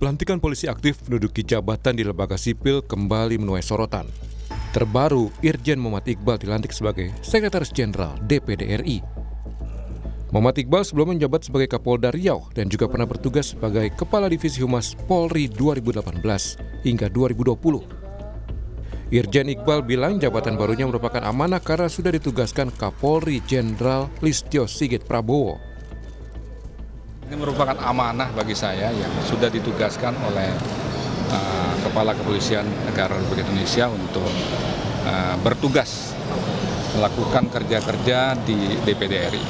Pelantikan polisi aktif menduduki jabatan di lembaga sipil kembali menuai sorotan. Terbaru, Irjen Muhammad Iqbal dilantik sebagai Sekretaris Jenderal DPD RI. Muhammad Iqbal sebelumnya menjabat sebagai Kapolda Riau dan juga pernah bertugas sebagai Kepala Divisi Humas Polri 2018 hingga 2020. Irjen Iqbal bilang jabatan barunya merupakan amanah karena sudah ditugaskan Kapolri Jenderal Listio Sigit Prabowo. Ini merupakan amanah bagi saya yang sudah ditugaskan oleh Kepala Kepolisian Negara Republik Indonesia untuk bertugas melakukan kerja-kerja di DPD RI.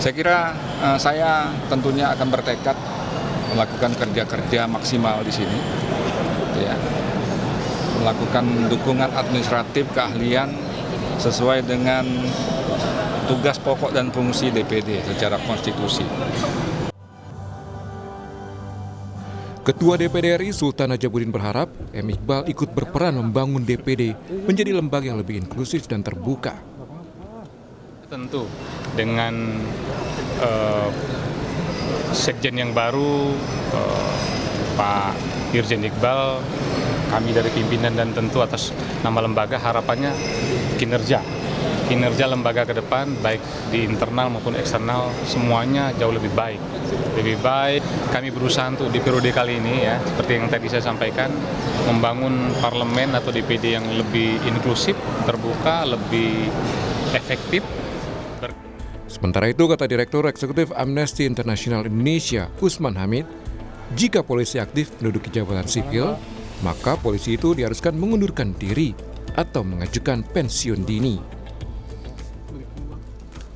Saya kira saya tentunya akan bertekad melakukan kerja-kerja maksimal di sini, ya, melakukan dukungan administratif keahlian sesuai dengan tugas pokok dan fungsi DPD secara konstitusi. Ketua DPD RI Sultan Najamuddin berharap M. Iqbal ikut berperan membangun DPD menjadi lembaga yang lebih inklusif dan terbuka. Tentu dengan Sekjen yang baru, Pak Irjen Iqbal, kami dari pimpinan dan tentu atas nama lembaga harapannya kinerja lembaga ke depan baik di internal maupun eksternal semuanya jauh lebih baik. Kami berusaha untuk di periode kali ini, ya, seperti yang tadi saya sampaikan, membangun parlemen atau DPD yang lebih inklusif, terbuka, lebih efektif. Sementara itu, kata Direktur Eksekutif Amnesty International Indonesia, Usman Hamid, jika polisi aktif menduduki jabatan sipil, maka polisi itu diharuskan mengundurkan diri atau mengajukan pensiun dini.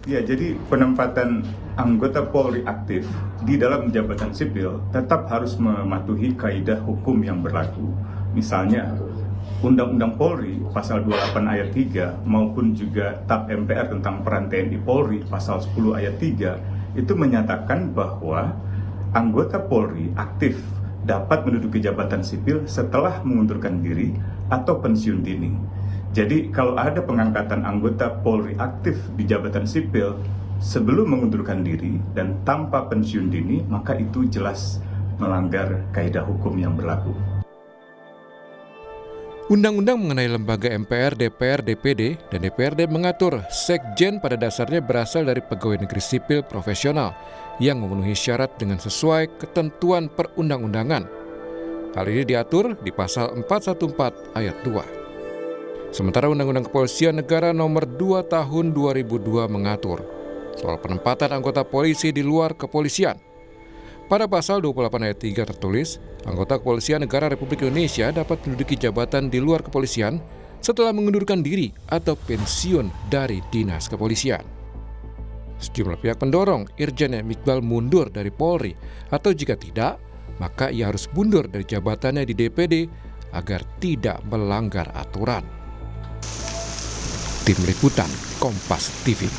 Ya, jadi penempatan anggota Polri aktif di dalam jabatan sipil tetap harus mematuhi kaidah hukum yang berlaku. Misalnya, Undang-Undang Polri pasal 28 ayat 3 maupun juga TAP MPR tentang peran TNI Polri pasal 10 ayat 3 itu menyatakan bahwa anggota Polri aktif dapat menduduki jabatan sipil setelah mengundurkan diri atau pensiun dini. Jadi kalau ada pengangkatan anggota Polri aktif di jabatan sipil sebelum mengundurkan diri dan tanpa pensiun dini, maka itu jelas melanggar kaidah hukum yang berlaku. Undang-undang mengenai lembaga MPR, DPR, DPD, dan DPRD mengatur sekjen pada dasarnya berasal dari pegawai negeri sipil profesional yang memenuhi syarat dengan sesuai ketentuan perundang-undangan. Hal ini diatur di pasal 414 ayat 2. Sementara Undang-Undang Kepolisian Negara Nomor 2 Tahun 2002 mengatur soal penempatan anggota polisi di luar kepolisian. Pada pasal 28 ayat 3 tertulis, anggota Kepolisian Negara Republik Indonesia dapat menduduki jabatan di luar kepolisian setelah mengundurkan diri atau pensiun dari dinas kepolisian. Sejumlah pihak mendorong Irjen Iqbal mundur dari Polri, atau jika tidak, maka ia harus mundur dari jabatannya di DPD agar tidak melanggar aturan. Tim Liputan Kompas TV.